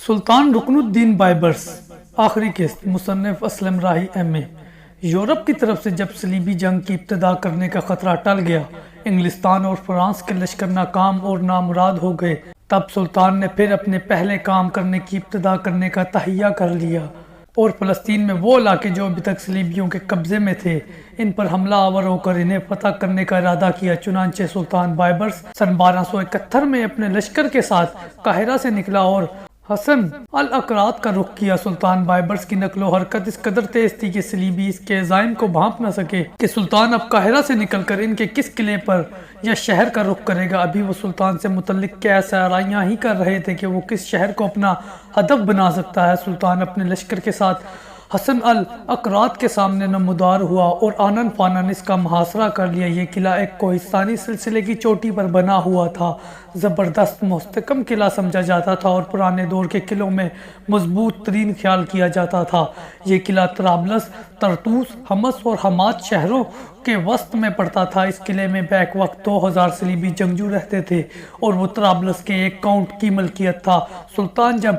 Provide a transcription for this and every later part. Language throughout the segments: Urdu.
سلطان رکن الدین بائبرس آخری قسط مصنف اسلم راہی ایم اے۔ یورپ کی طرف سے جب صلیبی جنگ کی ابتدا کرنے کا خطرہ ٹل گیا، انگلستان اور فرانس کے لشکر ناکام اور نامراد ہو گئے، تب سلطان نے پھر اپنے پہلے کام کرنے کی ابتدا کرنے کا تہیہ کر لیا اور فلسطین میں وہ علاقے جو ابھی تک صلیبیوں کے قبضے میں تھے، ان پر حملہ آور ہو کر انہیں فتح کرنے کا ارادہ کیا۔ چنانچہ سلطان بائبرس سن 1271 میں اپنے لشکر کے ساتھ قاہرہ سے نکلا اور حسن الاقراط کا رخ کیا۔ سلطان بائبرس کی نقل و حرکت اس قدر تیز تھی کہ صلیبی اس کے عزائم کو بھانپ نہ سکے کہ سلطان اب قاہرہ سے نکل کر ان کے کس قلعے پر یا شہر کا رخ کرے گا۔ ابھی وہ سلطان سے متعلق کیا سیاریاں ہی کر رہے تھے کہ وہ کس شہر کو اپنا ہدف بنا سکتا ہے۔ سلطان اپنے لشکر کے ساتھ حسن الاقراط کے سامنے نمودار ہوا اور آنن فانن اس کا محاصرہ کر لیا۔ یہ قلعہ ایک کوہستانی سلسلے کی چوٹی پر بنا ہوا تھا، زبردست مستحکم قلعہ سمجھا جاتا تھا اور پرانے دور کے قلعوں میں مضبوط ترین خیال کیا جاتا تھا۔ یہ قلعہ طرابلس، طرطوس، حمص اور حمات شہروں کے وسط میں پڑتا تھا۔ اس قلعے میں بیک وقت 2000 صلیبی جنگجو رہتے تھے اور وہ طرابلس کے ایک کاؤنٹ کی ملکیت تھا۔ سلطان جب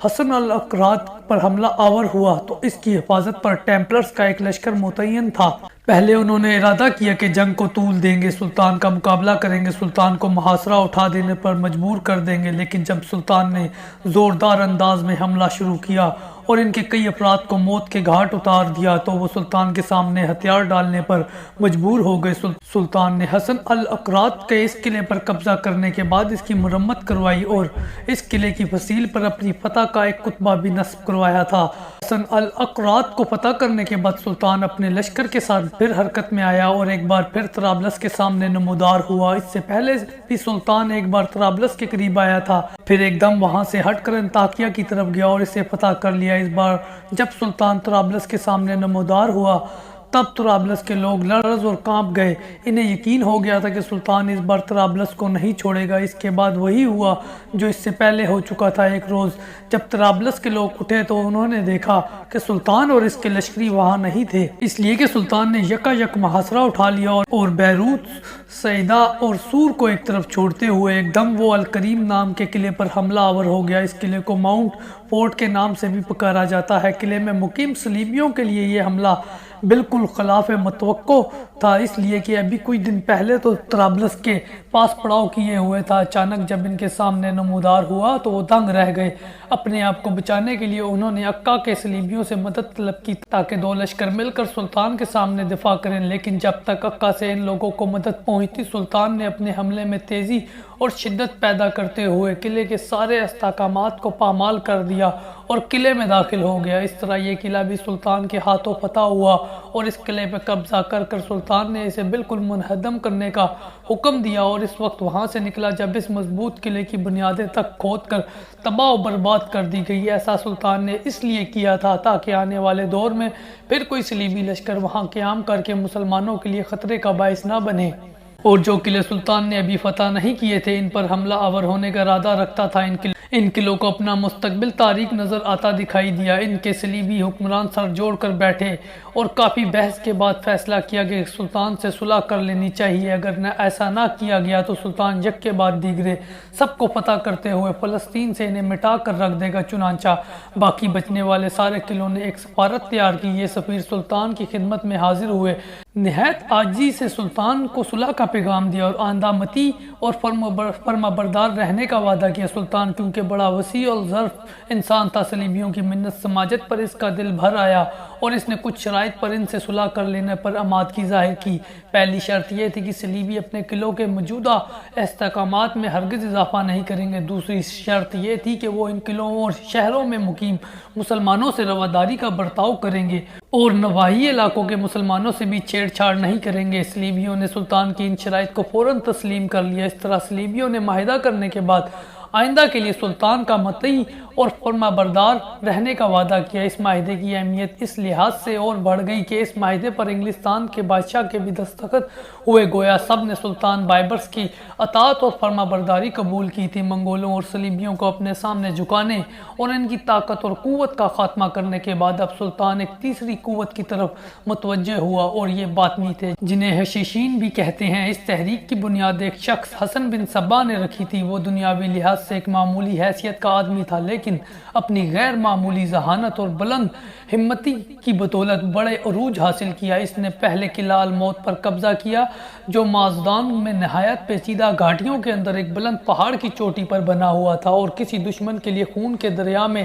حسن الاقراط پر حملہ آور ہوا تو اس کی حفاظت پر ٹیمپلرز کا ایک لشکر متعین تھا۔ پہلے انہوں نے ارادہ کیا کہ جنگ کو طول دیں گے، سلطان کا مقابلہ کریں گے، سلطان کو محاصرہ اٹھا دینے پر مجبور کر دیں گے، لیکن جب سلطان نے زوردار انداز میں حملہ شروع کیا اور ان کے کئی افراد کو موت کے گھاٹ اتار دیا تو وہ سلطان کے سامنے ہتھیار ڈالنے پر مجبور ہو گئے۔ سلطان نے حسن الاقراط کے اس قلعے پر قبضہ کرنے کے بعد اس کی مرمت کروائی اور اس قلعے کی فصیل پر اپنی فتح کا ایک کتبہ بھی نصب کروایا تھا۔ حسن الاقراط کو فتح کرنے کے بعد سلطان اپنے لشکر کے ساتھ پھر حرکت میں آیا اور ایک بار پھر طرابلس کے سامنے نمودار ہوا۔ اس سے پہلے بھی سلطان ایک بار طرابلس کے قریب آیا تھا، پھر ایک دم وہاں سے ہٹ کر انطاکیہ کی طرف گیا اور اسے فتح کر لیا۔ اس بار جب سلطان طرابلس کے سامنے نمودار ہوا تب طرابلس کے لوگ لرز اور کانپ گئے۔ انہیں یقین ہو گیا تھا کہ سلطان اس بار طرابلس کو نہیں چھوڑے گا۔ اس کے بعد وہی ہوا جو اس سے پہلے ہو چکا تھا۔ ایک روز جب طرابلس کے لوگ اٹھے تو انہوں نے دیکھا کہ سلطان اور اس کے لشکری وہاں نہیں تھے، اس لیے کہ سلطان نے یکا یک محاصرہ اٹھا لیا اور بیروت، سیدا اور سور کو ایک طرف چھوڑتے ہوئے ایک دم وہ الکریم نام کے قلعے پر حملہ آور ہو گیا۔ اس قلعے کو ماؤنٹ فورٹ کے نام سے بھی پکارا جاتا ہے۔ قلعے میں مقیم صلیبیوں کے لیے یہ حملہ بالکل خلاف متوقع تھا، اس لیے کہ ابھی کچھ دن پہلے تو طرابلس کے پاس پڑاؤ کیے ہوئے تھا۔ اچانک جب ان کے سامنے نمودار ہوا تو وہ دنگ رہ گئے۔ اپنے آپ کو بچانے کے لیے انہوں نے عکا کے صلیبیوں سے مدد طلب کی تاکہ دو لشکر مل کر سلطان کے سامنے دفاع کریں، لیکن جب تک عکا سے ان لوگوں کو مدد پہنچتی، سلطان نے اپنے حملے میں تیزی اور شدت پیدا کرتے ہوئے قلعے کے سارے استحکامات کو پامال کر دیا اور قلعے میں داخل ہو گیا۔ اس طرح یہ قلعہ بھی سلطان کے ہاتھوں فتح ہوا اور اس قلعے پہ قبضہ کر کر سلطان نے اسے بالکل منہدم کرنے کا حکم دیا اور اس وقت وہاں سے نکلا جب اس مضبوط قلعے کی بنیادیں تک کھود کر تباہ و برباد کر دی گئی۔ ایسا سلطان نے اس لیے کیا تھا تاکہ آنے والے دور میں پھر کوئی صلیبی لشکر وہاں قیام کر کے مسلمانوں کے لیے خطرے کا باعث نہ بنے۔ اور جو قلعے سلطان نے ابھی فتح نہیں کیے تھے، ان پر حملہ آور ہونے کا ارادہ رکھتا تھا۔ ان قلعوں کو اپنا مستقبل تاریک نظر آتا دکھائی دیا۔ ان کے صلیبی حکمران سر جوڑ کر بیٹھے اور کافی بحث کے بعد فیصلہ کیا کہ سلطان سے صلح کر لینی چاہیے۔ اگر ایسا نہ کیا گیا تو سلطان یک کے بعد دیگرے سب کو فتح کرتے ہوئے فلسطین سے انہیں مٹا کر رکھ دے گا۔ چنانچہ باقی بچنے والے سارے قلعوں نے ایک سفارت تیار کی۔ یہ سفیر سلطان کی خدمت میں حاضر ہوئے، نہایت عاجزی سے سلطان کو صلح کا پیغام دیا اور آئندہ مطیع اور فرما بردار رہنے کا وعدہ کیا۔ سلطان کیونکہ بڑا وسیع الظرف انسان تھا، صلیبیوں کی منت سماجت پر اس کا دل بھر آیا اور اس نے کچھ شرائط پر ان سے صلح کر لینے پر آمادگی ظاہر کی۔ پہلی شرط یہ تھی کہ صلیبی اپنے قلعوں کے موجودہ استحکامات میں ہرگز اضافہ نہیں کریں گے۔ دوسری شرط یہ تھی کہ وہ ان قلعوں اور شہروں میں مقیم مسلمانوں سے رواداری کا برتاؤ کریں گے اور نواحی علاقوں کے مسلمانوں سے بھی چھیڑ چھاڑ نہیں کریں گے۔ صلیبیوں نے سلطان کی ان شرائط کو فوراً تسلیم کر لیا۔ اس طرح صلیبیوں نے معاہدہ کرنے کے بعد آئندہ کے لیے سلطان کا مطیع اور فرما بردار رہنے کا وعدہ کیا۔ اس معاہدے کی اہمیت اس لحاظ سے اور بڑھ گئی کہ اس معاہدے پر انگلستان کے بادشاہ کے بھی دستخط ہوئے، گویا سب نے سلطان بائبرس کی اطاعت اور فرما برداری قبول کی تھی۔ منگولوں اور صلیبیوں کو اپنے سامنے جھکانے اور ان کی طاقت اور قوت کا خاتمہ کرنے کے بعد اب سلطان ایک تیسری قوت کی طرف متوجہ ہوا اور یہ باطنی تھے جنہیں حشیشین بھی کہتے ہیں۔ اس تحریک کی بنیاد ایک شخص حسن بن صبا نے رکھی تھی۔ وہ دنیاوی لحاظ لحاظ سے ایک معمولی حیثیت کا آدمی تھا، لیکن اپنی غیر معمولی ذہانت اور بلند ہمتی کی بدولت بڑے عروج حاصل کیا۔ اس نے پہلے قلعہ الموت پر قبضہ کیا، جو مازندان میں نہایت پیچیدہ گھاٹیوں کے اندر ایک بلند پہاڑ کی چوٹی پر بنا ہوا تھا، اور کسی دشمن کے لیے خون کے دریا میں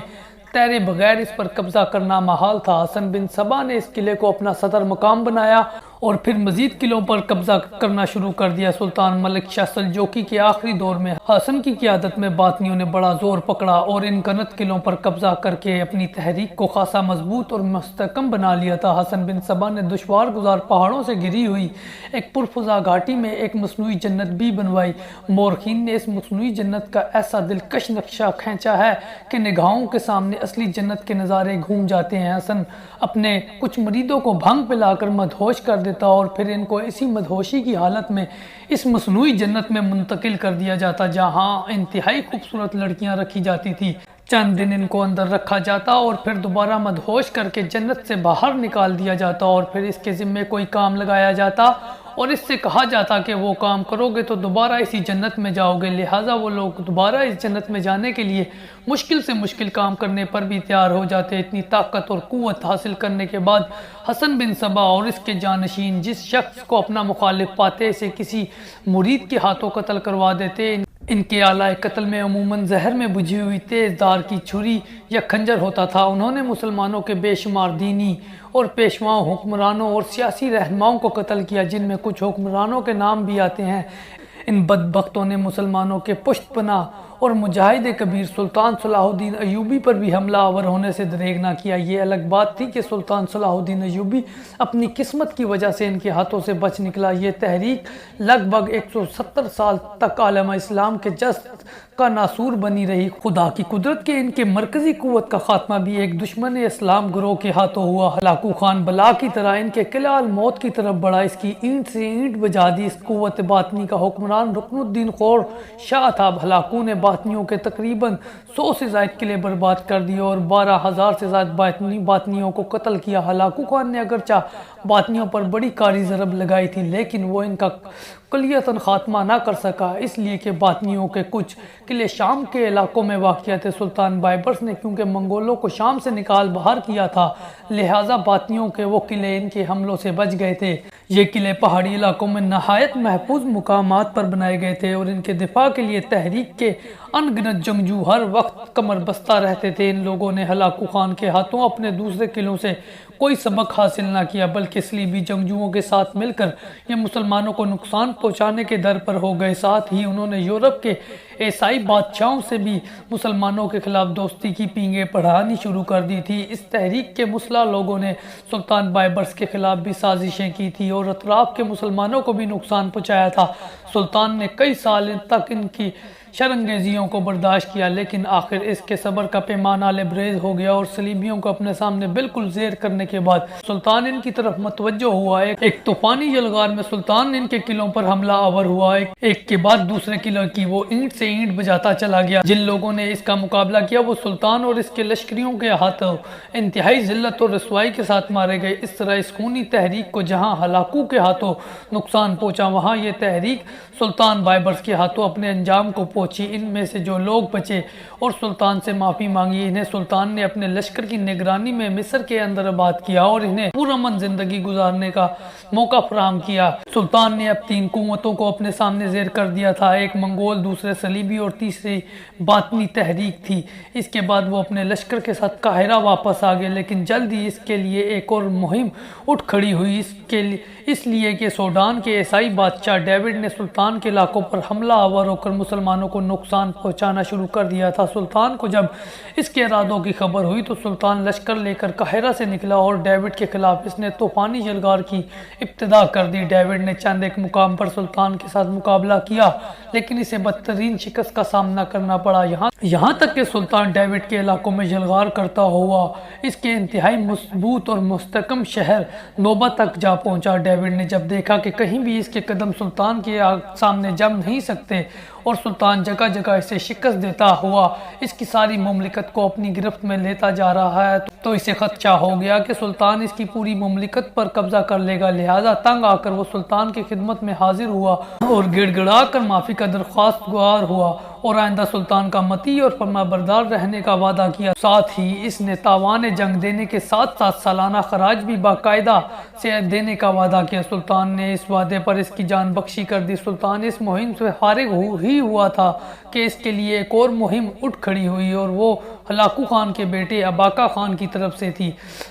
تیرے بغیر اس پر قبضہ کرنا محال تھا۔ حسن بن صبا نے اس قلعے کو اپنا صدر مقام بنایا اور پھر مزید قلعوں پر قبضہ کرنا شروع کر دیا۔ سلطان ملک شاہ سلجوقی کے آخری دور میں حسن کی قیادت میں باطنیوں نے بڑا زور پکڑا اور ان گنت قلعوں پر قبضہ کر کے اپنی تحریک کو خاصا مضبوط اور مستحکم بنا لیا تھا۔ حسن بن صبا نے دشوار گزار پہاڑوں سے گھری ہوئی ایک پرفضا گھاٹی میں ایک مصنوعی جنت بھی بنوائی۔ مورخین نے اس مصنوعی جنت کا ایسا دلکش نقشہ کھینچا ہے کہ نگاہوں کے سامنے اصلی جنت کے نظارے گھوم جاتے ہیں۔ حسن اپنے کچھ مریدوں کو بھنگ پلا کر مدہوش کر دیتا اور پھر ان کو اسی مدہوشی کی حالت میں اس مصنوعی جنت میں منتقل کر دیا جاتا، جہاں انتہائی خوبصورت لڑکیاں رکھی جاتی تھی۔ چند دن ان کو اندر رکھا جاتا اور پھر دوبارہ مدہوش کر کے جنت سے باہر نکال دیا جاتا، اور پھر اس کے ذمے کوئی کام لگایا جاتا اور اس سے کہا جاتا کہ وہ کام کرو گے تو دوبارہ اسی جنت میں جاؤ گے۔ لہٰذا وہ لوگ دوبارہ اس جنت میں جانے کے لیے مشکل سے مشکل کام کرنے پر بھی تیار ہو جاتے۔ اتنی طاقت اور قوت حاصل کرنے کے بعد حسن بن صبا اور اس کے جانشین جس شخص کو اپنا مخالف پاتے اسے کسی مرید کے ہاتھوں قتل کروا دیتے۔ ان کے آلہ قتل میں عموماً زہر میں بجھی ہوئی تیز دھار کی چھری یا خنجر ہوتا تھا۔ انہوں نے مسلمانوں کے بے شمار دینی اور پیشواؤں، حکمرانوں اور سیاسی رہنماؤں کو قتل کیا، جن میں کچھ حکمرانوں کے نام بھی آتے ہیں۔ ان بدبختوں نے مسلمانوں کے پشت پناہ اور مجاہد کبیر سلطان صلاح الدین ایوبی پر بھی حملہ آور ہونے سے دریغ نہ کیا۔ یہ الگ بات تھی کہ سلطان صلاح الدین ایوبی اپنی قسمت کی وجہ سے ان کے ہاتھوں سے بچ نکلا۔ یہ تحریک لگ بھگ 170 سال تک عالم اسلام کے جست کا ناسور بنی رہی۔ خدا کی قدرت کے ان کے مرکزی قوت کا خاتمہ بھی ایک دشمن اسلام گروہ کے ہاتھوں ہوا۔ ہلاکو خان بلا کی طرح ان کے قلعہ الموت کی طرف بڑھا، اس کی اینٹ سے اینٹ بجا دی۔ اس قوت باطنی کا حکمران رکن الدین خور شاہ تھا۔ ہلاکو نے باطنیوں کے تقریباً 100 سے زائد قلعے برباد کر دیے اور 12,000 سے زائد باطنیوں کو قتل کیا۔ ہلاکو خان نے اگرچہ باطنیوں پر بڑی کاری ضرب لگائی تھی، لیکن وہ ان کا کلیتاً خاتمہ نہ کر سکا، اس لیے کہ باطنیوں کے کچھ قلعے شام کے علاقوں میں واقع تھے۔ سلطان بائبرس نے کیونکہ منگولوں کو شام سے نکال باہر کیا تھا، لہٰذا باطنیوں کے وہ قلعے ان کے حملوں سے بچ گئے تھے۔ یہ قلعے پہاڑی علاقوں میں نہایت محفوظ مقامات پر بنائے گئے تھے اور ان کے دفاع کے لیے تحریک کے ان گنت جنگجو ہر وقت کمر بستہ رہتے تھے۔ ان لوگوں نے ہلاکو خان کے ہاتھوں اپنے دوسرے قلعوں سے کوئی سبق حاصل نہ کیا، بلکہ صلیبی جنگجوؤں کے ساتھ مل کر یہ مسلمانوں کو نقصان پہنچانے کے در پر ہو گئے۔ ساتھ ہی انہوں نے یورپ کے عیسائی بادشاہوں سے بھی مسلمانوں کے خلاف دوستی کی پینگیں پڑھانی شروع کر دی تھی۔ اس تحریک کے مسلح لوگوں نے سلطان بائبرس کے خلاف بھی سازشیں کی تھی اور اطراف کے مسلمانوں کو بھی نقصان پہنچایا تھا۔ سلطان نے کئی سال تک ان کی شرانگیزیوں کو برداشت کیا، لیکن آخر اس کے صبر کا پیمانہ لبریز ہو گیا اور صلیبیوں کو اپنے سامنے بالکل زیر کرنے کے بعد سلطان ان کی طرف متوجہ ہوا۔ ایک طوفانی یلغار میں سلطان ان کے قلعوں پر حملہ آور ہوا، ایک کے بعد دوسرے قلعوں کی وہ اینٹ سے اینٹ بجاتا چلا گیا۔ جن لوگوں نے اس کا مقابلہ کیا وہ سلطان اور اس کے لشکریوں کے ہاتھوں انتہائی ذلت اور رسوائی کے ساتھ مارے گئے۔ اس طرح اس خونی تحریک کو جہاں ہلاکو کے ہاتھوں نقصان پہنچا، وہاں یہ تحریک سلطان بائبرس کے ہاتھوں اپنے انجام کو پہنچی۔ ان میں سے جو لوگ بچے اور سلطان سے معافی مانگی، انہیں سلطان نے اپنے لشکر کی نگرانی میں مصر کے اندر آباد کیا اور انہیں پرامن زندگی گزارنے کا موقع فراہم کیا۔ سلطان نے اب 3 قوتوں کو اپنے سامنے زیر کر دیا تھا، ایک منگول، دوسرے صلیبی اور تیسری باطنی تحریک تھی۔ اس کے بعد وہ اپنے لشکر کے ساتھ قاہرہ واپس آ گئے، لیکن جلد ہی اس کے لیے ایک اور مہم اٹھ کھڑی ہوئی، اس لیے کہ سوڈان کے عیسائی بادشاہ ڈیوڈ نے سلطان کے علاقوں پر حملہ آور ہو کر مسلمانوں کو نقصان پہنچانا شروع کر دیا تھا۔ سلطان کو جب اس کے ارادوں کی خبر ہوئی تو سلطان لشکر لے کر قاہرہ سے نکلا اور ڈیوڈ کے خلاف اس نے طوفانی یلغار کی ابتدا کر دی۔ ڈیوڈ نے چند ایک مقام پر سلطان کے ساتھ مقابلہ کیا، لیکن اسے بدترین شکست کا سامنا کرنا پڑا، یہاں تک کہ سلطان ڈیوڈ کے علاقوں میں یلغار کرتا ہوا اس کے انتہائی مضبوط اور مستحکم شہر نوبہ تک جا پہنچا۔ ڈیوڈ نے جب دیکھا کہ کہیں بھی اس کے قدم سلطان کے سامنے جم نہیں سکتے اور سلطان جگہ جگہ اسے شکست دیتا ہوا اس کی ساری مملکت کو اپنی گرفت میں لیتا جا رہا ہے، تو اسے خدشہ ہو گیا کہ سلطان اس کی پوری مملکت پر قبضہ کر لے گا۔ لہٰذا تنگ آ کر وہ سلطان کی خدمت میں حاضر ہوا اور گڑ گڑا کر معافی کا درخواست گزار ہوا اور آئندہ سلطان کا مطیع اور فرمانبردار رہنے کا وعدہ کیا۔ ساتھ ہی اس نے تاوان جنگ دینے کے ساتھ ساتھ سالانہ خراج بھی باقاعدہ سے دینے کا وعدہ کیا۔ سلطان نے اس وعدے پر اس کی جان بخشی کر دی۔ سلطان اس مہم سے فارغ ہی ہوا تھا کہ اس کے لیے ایک اور مہم اٹھ کھڑی ہوئی اور وہ ہلاکو خان کے بیٹے اباقا خان کی طرف سے تھی۔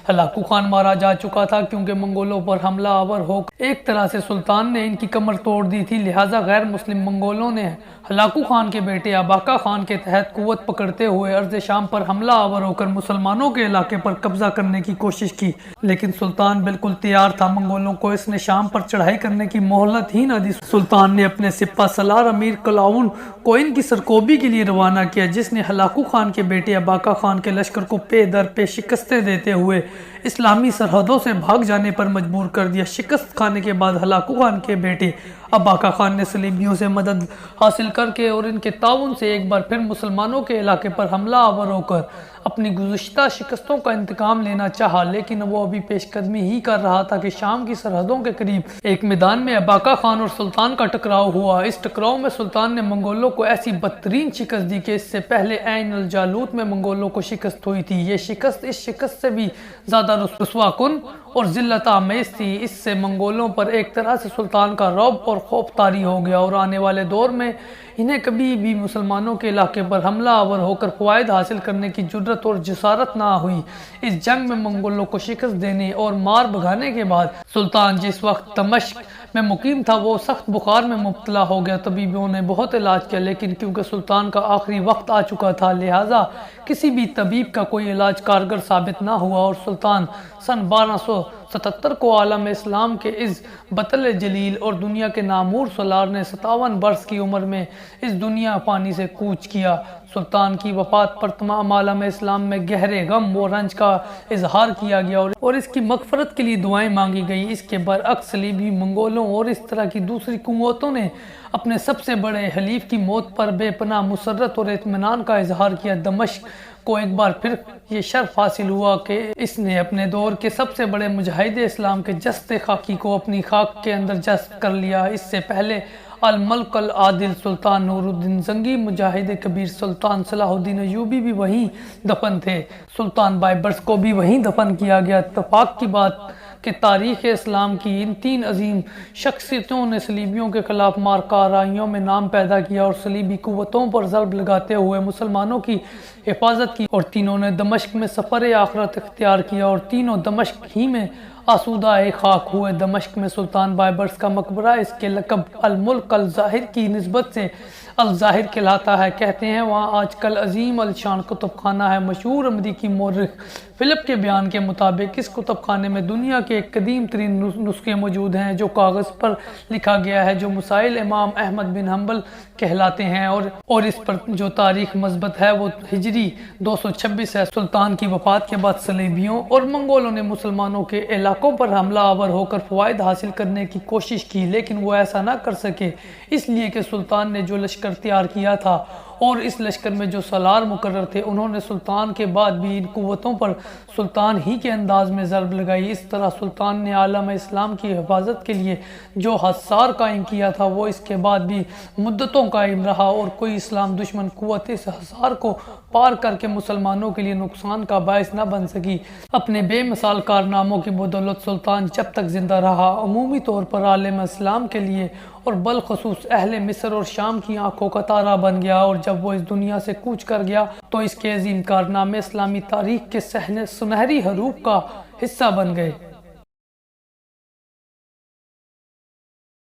ہلاکو خان مارا جا چکا تھا کیونکہ منگولوں پر حملہ آور ہو ایک طرح سے سلطان نے ان کی کمر توڑ دی تھی، لہٰذا غیر مسلم منگولوں نے ہلاکو خان کے بیٹے اباقا خان کے تحت قوت پکڑتے ہوئے ارض شام پر حملہ آور ہو کر مسلمانوں کے علاقے پر قبضہ کرنے کی کوشش کی، لیکن سلطان بالکل تیار تھا۔ منگولوں کو اس نے شام پر چڑھائی کرنے کی مہلت ہی نہ دی۔ سلطان نے اپنے سپہ سالار امیر کلاؤن کو ان کی سرکوبی کے لیے روانہ کیا، جس نے ہلاکو خان کے بیٹے اباقا خان کے لشکر کو پے در پے شکستیں دیتے ہوئے اسلامی سرحدوں سے بھاگ جانے پر مجبور کر دیا۔ شکست کھانے کے بعد ہلاکو خان کے بیٹے اباقا خان نے صلیبیوں سے مدد حاصل کر کے اور ان کے تعاون سے ایک بار پھر مسلمانوں کے علاقے پر حملہ آور ہو کر اپنی گزشتہ شکستوں کا انتقام لینا چاہا، لیکن وہ ابھی پیش قدمی ہی کر رہا تھا کہ شام کی سرحدوں کے قریب ایک میدان میں اباقا خان اور سلطان کا ٹکراؤ ہوا۔ اس ٹکراؤ میں سلطان نے منگولوں کو ایسی بدترین شکست دی کہ اس سے پہلے عین الجالوت میں منگولوں کو شکست ہوئی تھی۔ یہ شکست اس شکست سے بھی زیادہ رسوا کن اور ذلت آمیز تھی۔ اس سے منگولوں پر ایک طرح سے سلطان کا رعب اور خوف طاری ہو گیا اور آنے والے دور میں انہیں کبھی بھی مسلمانوں کے علاقے پر حملہ آور ہو کر فوائد حاصل کرنے کی جرت اور جسارت نہ ہوئی۔ اس جنگ میں منگولوں کو شکست دینے اور مار بھگانے کے بعد سلطان جس وقت دمشق میں مقیم تھا وہ سخت بخار میں مبتلا ہو گیا۔ طبیبوں نے بہت علاج کیا، لیکن کیونکہ سلطان کا آخری وقت آ چکا تھا، لہٰذا کسی بھی طبیب کا کوئی علاج کارگر ثابت نہ ہوا اور سلطان سن 1277 کو عالم اسلام کے اس بطل جلیل اور دنیا کے نامور سالار نے 57 برس کی عمر میں اس دنیا فانی سے کوچ کیا۔ سلطان کی وفات پر تمام عالم اسلام میں گہرے غم و رنج کا اظہار کیا گیا اور اس کی مغفرت کے لیے دعائیں مانگی گئی۔ اس کے برعکس صلیبی منگولوں اور اس طرح کی دوسری قوتوں نے اپنے سب سے بڑے حلیف کی موت پر بے پناہ مسرت اور اطمینان کا اظہار کیا۔ دمشق کو ایک بار پھر یہ شرف حاصل ہوا کہ اس نے اپنے دور کے سب سے بڑے مجاہد اسلام کے جسد خاکی کو اپنی خاک کے اندر جذب کر لیا۔ اس سے پہلے الملک العادل سلطان نور الدین زنگی، مجاہد کبیر سلطان صلاح الدین ایوبی بھی وہیں دفن تھے۔ سلطان بائبرس کو بھی وہیں دفن کیا گیا۔ اتفاق کی بات کہ تاریخ اسلام کی ان تین عظیم شخصیتوں نے صلیبیوں کے خلاف معرکہ آرائیوں میں نام پیدا کیا اور صلیبی قوتوں پر ضرب لگاتے ہوئے مسلمانوں کی حفاظت کی، اور تینوں نے دمشق میں سفر آخرت اختیار کیا اور تینوں دمشق ہی میں آسودہ خاک ہوئے۔ دمشق میں سلطان بائبرس کا مقبرہ اس کے لقب الملک الظاہر کی نسبت سے الظاہر کہلاتا ہے۔ کہتے ہیں وہاں آج کل عظیم الشان کتب خانہ ہے۔ مشہور امریکی مورخ فلپ کے بیان کے مطابق اس کتب خانے میں دنیا کے ایک قدیم ترین نسخے موجود ہیں جو کاغذ پر لکھا گیا ہے، جو مسائل امام احمد بن حنبل کہلاتے ہیں، اور اس پر جو تاریخ مثبت ہے وہ ہجری 226 ہے۔ سلطان کی وفات کے بعد صلیبیوں اور منگولوں نے مسلمانوں کے علاقوں پر حملہ آور ہو کر فوائد حاصل کرنے کی کوشش کی، لیکن وہ ایسا نہ کر سکے، اس لیے کہ سلطان نے جو لشکر تیار کیا تھا اور اس لشکر میں جو سالار مقرر تھے انہوں نے سلطان کے بعد بھی ان قوتوں پر سلطان ہی کے انداز میں ضرب لگائی۔ اس طرح سلطان نے عالم اسلام کی حفاظت کے لیے جو حصار قائم کیا تھا وہ اس کے بعد بھی مدتوں قائم رہا اور کوئی اسلام دشمن قوت اس حصار کو پار کر کے مسلمانوں کے لیے نقصان کا باعث نہ بن سکی۔ اپنے بے مثال کارناموں کی بدولت سلطان جب تک زندہ رہا عمومی طور پر عالم اسلام کے لیے اور بالخصوص اہل مصر اور شام کی آنکھوں کا تارا بن گیا، اور جب وہ اس دنیا سے کوچ کر گیا تو اس کے عظیم کارنامے اسلامی تاریخ کے سنہری حروف کا حصہ بن گئے۔